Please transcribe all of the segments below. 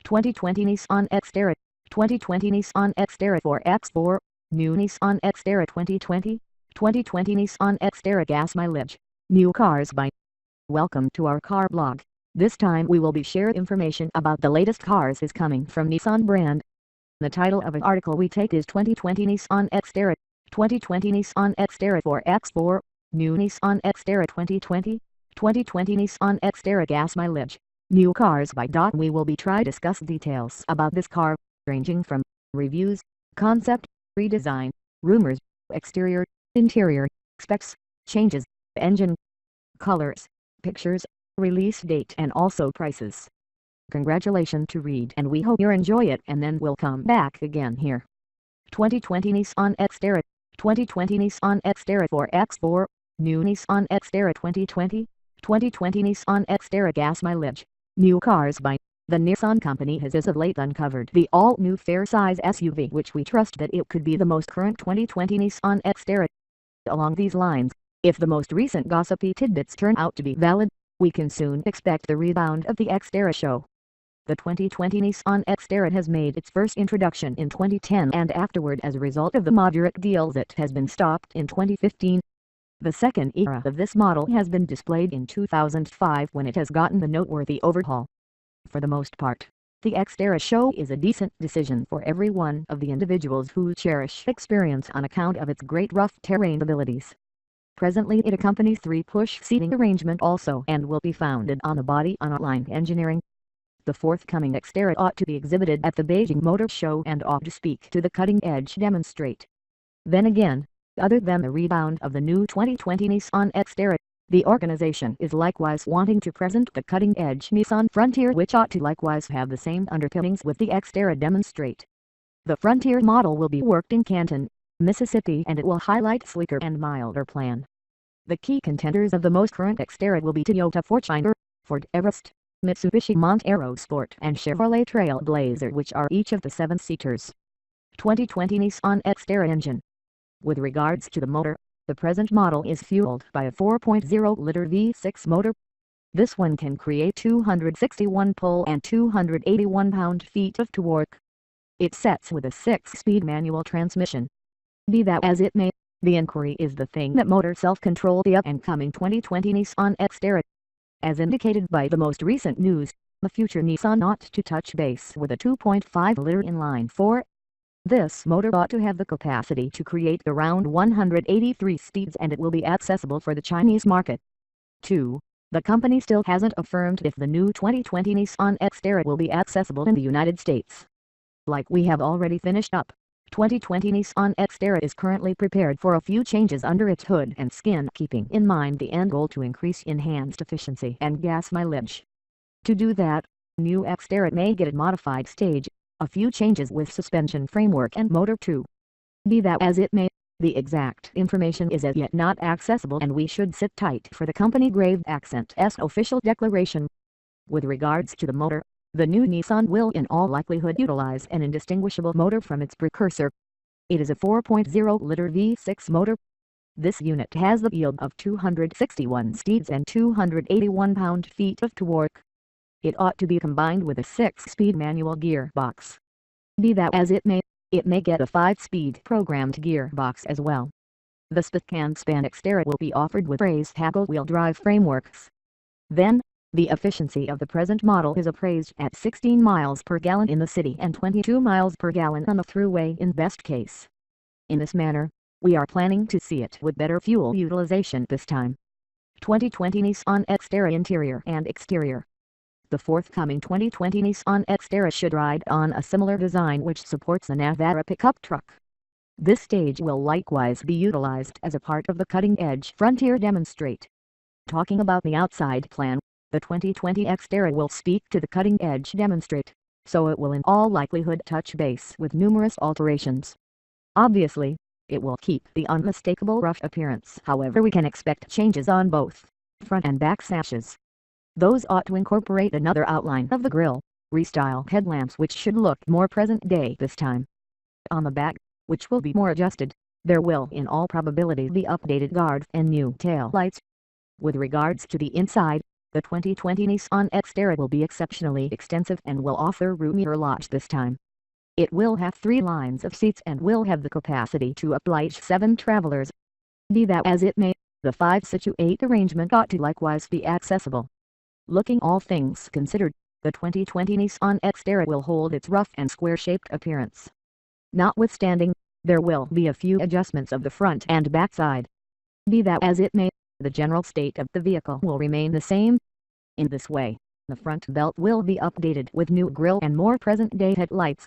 2020 Nissan Xterra, 2020 Nissan Xterra 4x4, new Nissan Xterra 2020, 2020 Nissan Xterra gas mileage, new cars by. Welcome to our car blog. This time we will be share information about the latest cars is coming from Nissan brand. The title of an article we take is 2020 Nissan Xterra, 2020 Nissan Xterra 4x4, new Nissan Xterra 2020, 2020 Nissan Xterra gas mileage, new cars by. We will be try discuss details about this car, ranging from reviews, concept, redesign, rumors, exterior, interior, specs, changes, engine, colors, pictures, release date and also prices. Congratulations to read and we hope you enjoy it and then we'll come back again here. 2020 Nissan Xterra, 2020 Nissan Xterra 4x4, new Nissan Xterra 2020, 2020 Nissan Xterra gas mileage, new cars by. The Nissan company has as of late uncovered the all-new fair-size SUV which we trust that it could be the most current 2020 Nissan Xterra. Along these lines, if the most recent gossipy tidbits turn out to be valid, we can soon expect the rebound of the Xterra show. The 2020 Nissan Xterra has made its first introduction in 2010 and afterward as a result of the moderate deals it has been stopped in 2015. The second era of this model has been displayed in 2005 when it has gotten the noteworthy overhaul. For the most part, the Xterra show is a decent decision for every one of the individuals who cherish experience on account of its great rough terrain abilities. Presently it accompanies 3-push seating arrangement also and will be founded on the body on line engineering. The forthcoming Xterra ought to be exhibited at the Beijing Motor Show and ought to speak to the cutting-edge demonstrate. Then again, other than the rebound of the new 2020 Nissan Xterra, the organization is likewise wanting to present the cutting-edge Nissan Frontier which ought to likewise have the same underpinnings with the Xterra demonstrate. The Frontier model will be worked in Canton, Mississippi and it will highlight sleeker and milder plan. The key contenders of the most current Xterra will be Toyota Fortuner, Ford Everest, Mitsubishi Montero Sport and Chevrolet Trailblazer which are each of the 7-seaters. 2020 Nissan Xterra engine. With regards to the motor, the present model is fueled by a 4.0-liter V6 motor. This one can create 261 pull and 281 pound-feet of torque. It sets with a 6-speed manual transmission. Be that as it may, the inquiry is the thing that motor self-control the up-and-coming 2020 Nissan Xterra. As indicated by the most recent news, the future Nissan ought to touch base with a 2.5-liter inline-4. This motor ought to have the capacity to create around 183 steeds and it will be accessible for the Chinese market. 2. The company still hasn't affirmed if the new 2020 Nissan Xterra will be accessible in the United States. Like we have already finished up, 2020 Nissan Xterra is currently prepared for a few changes under its hood and skin keeping in mind the end goal to increase enhanced efficiency and gas mileage. To do that, new Xterra may get a modified stage, a few changes with suspension framework and motor too. Be that as it may, the exact information is as yet not accessible and we should sit tight for the company Grave Accent's official declaration. With regards to the motor, the new Nissan will in all likelihood utilize an indistinguishable motor from its precursor. It is a 4.0-liter V6 motor. This unit has the yield of 261 steeds and 281 pound-feet of torque. It ought to be combined with a 6-speed manual gearbox. Be that as it may get a 5-speed programmed gearbox as well. The spick and span Xterra will be offered with raised tackle wheel drive frameworks. Then, the efficiency of the present model is appraised at 16 miles per gallon in the city and 22 miles per gallon on the thruway in best case. In this manner, we are planning to see it with better fuel utilization this time. 2020 Nissan Xterra interior and exterior. The forthcoming 2020 Nissan Xterra should ride on a similar design which supports the Navara pickup truck. This stage will likewise be utilized as a part of the cutting-edge Frontier demonstrate. Talking about the outside plan, the 2020 Xterra will speak to the cutting-edge demonstrate, so it will in all likelihood touch base with numerous alterations. Obviously, it will keep the unmistakable rough appearance, however we can expect changes on both front and back sashes. Those ought to incorporate another outline of the grille, restyle headlamps which should look more present day this time. On the back, which will be more adjusted, there will in all probability be updated guards and new tail lights. With regards to the inside, The 2020 Nissan Xterra will be exceptionally extensive and will offer roomier lodge this time. It will have 3 lines of seats and will have the capacity to oblige 7 travelers. Be that as it may, the 5-seat arrangement ought to likewise be accessible. Looking all things considered, the 2020 Nissan Xterra will hold its rough and square-shaped appearance. Notwithstanding, there will be a few adjustments of the front and back side. Be that as it may, the general state of the vehicle will remain the same. In this way, the front belt will be updated with new grille and more present-day headlights.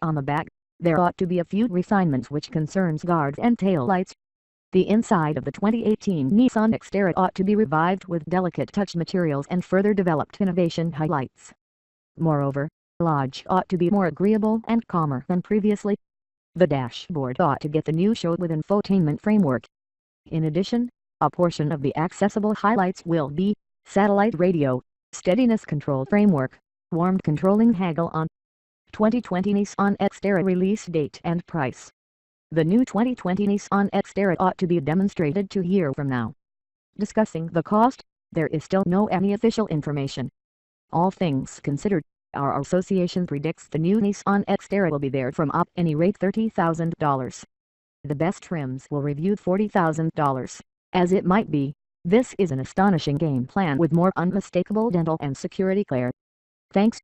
On the back, there ought to be a few refinements which concerns guards and tail lights. The inside of the 2018 Nissan Xterra ought to be revived with delicate touch materials and further developed innovation highlights. Moreover, lodge ought to be more agreeable and calmer than previously. The dashboard ought to get the new show with infotainment framework. In addition, a portion of the accessible highlights will be satellite radio, steadiness control framework, warmed controlling haggle-on. 2020 Nissan Xterra release date and price. The new 2020 Nissan Xterra ought to be demonstrated 2 years from now. Discussing the cost, there is still no any official information. All things considered, our association predicts the new Nissan Xterra will be there from up any rate $30,000. The best trims will review $40,000. As it might be, this is an astonishing game plan with more unmistakable dental and security glare. Thanks.